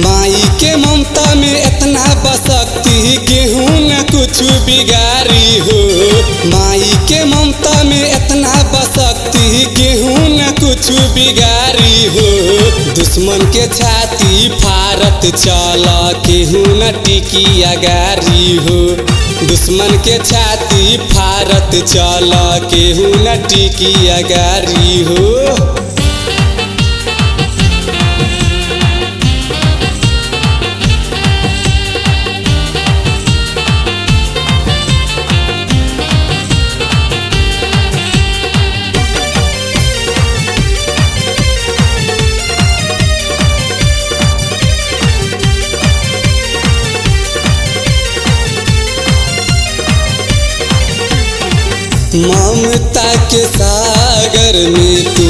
माई के ममता में इतना बसक्ति केहू न कुछ बिगाड़ी हो। माई के ममता में इतना बसक्ति केहू न कुछ बिगाड़ी हो। दुश्मन के छाती फारत चला केहू न टिकी अगारी हो। दुश्मन के छाती फारत चला केहू न टिकी अगारी हो। ममता के सागर में तू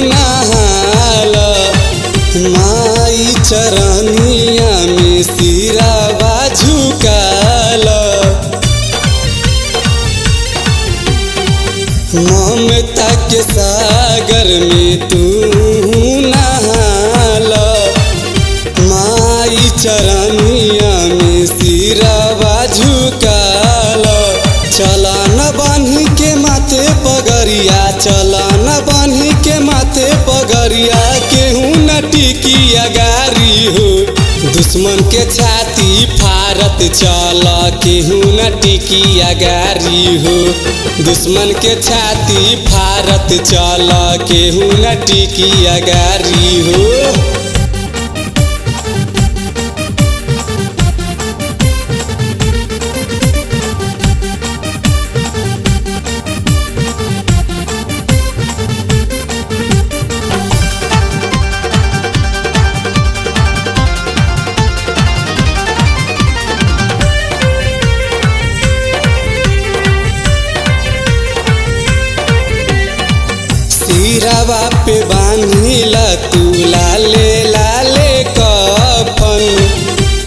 नहाला, माई चरनिया में सिरावा झुकाला। ममता के सागर में तू नहाला, माई चरनिया में सिरावा झुकाला। चला न बान्ही के माथे पगरिया, चला न बान्ही के माथे पगरिया केहू न टिकी अगारी हो। दुश्मन के छाती फारत चला केहू न टिकी अगारी हो। दुश्मन के छाती फारत चला केहू न टिकी अगारी हो। सिरावा पे बांधिला तू लाले लाले कफन,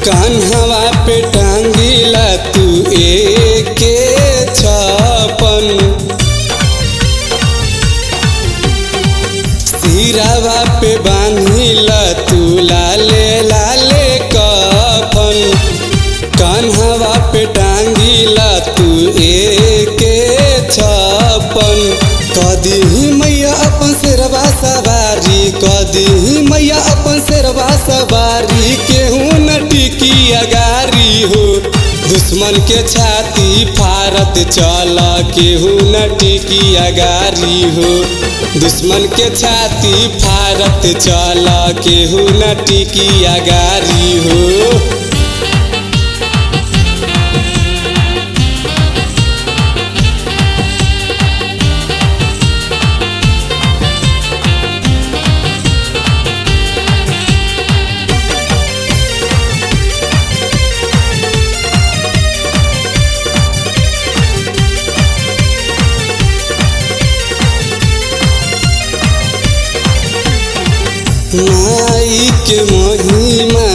कान्हवा पे टांगिला तू एके छपन। सिरावा पे बांधिला तू लाले लाले कफन, कान्हवा पे टांगिला तू एके छपन। कदी मैया अपन शेरवा सवारी, कदी मैया अपन शेरवा सवारी केहू न टिकी अगारी हो। दुश्मन के छाती फारत चला केहू न टिकी अगारी हो। दुश्मन के छाती फारत चला केहू न टिकी अगारी हो। माई के महिमा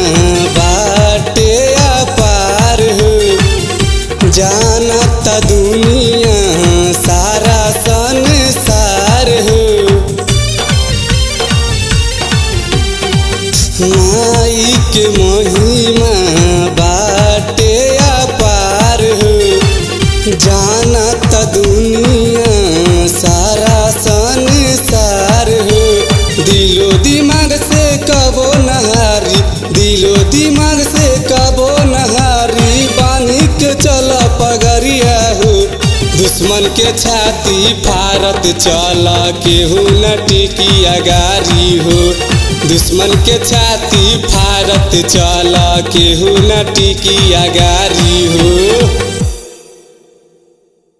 बाटे अपार हो, जानता दुनिया सारा संसार हो। माई के महिमा बाटे अपार हो, जानता दुनिया सारा संसार हो। दिलो दिमाग से कबो नहारी, दिलो दिमाग से कबो नहारी बांधी के चला पगरिया हो। दुश्मन के छाती फारत चला केहू न टिकी अगारी हो। दुश्मन के छाती फारत चला केहू न टिकी अगारी हो।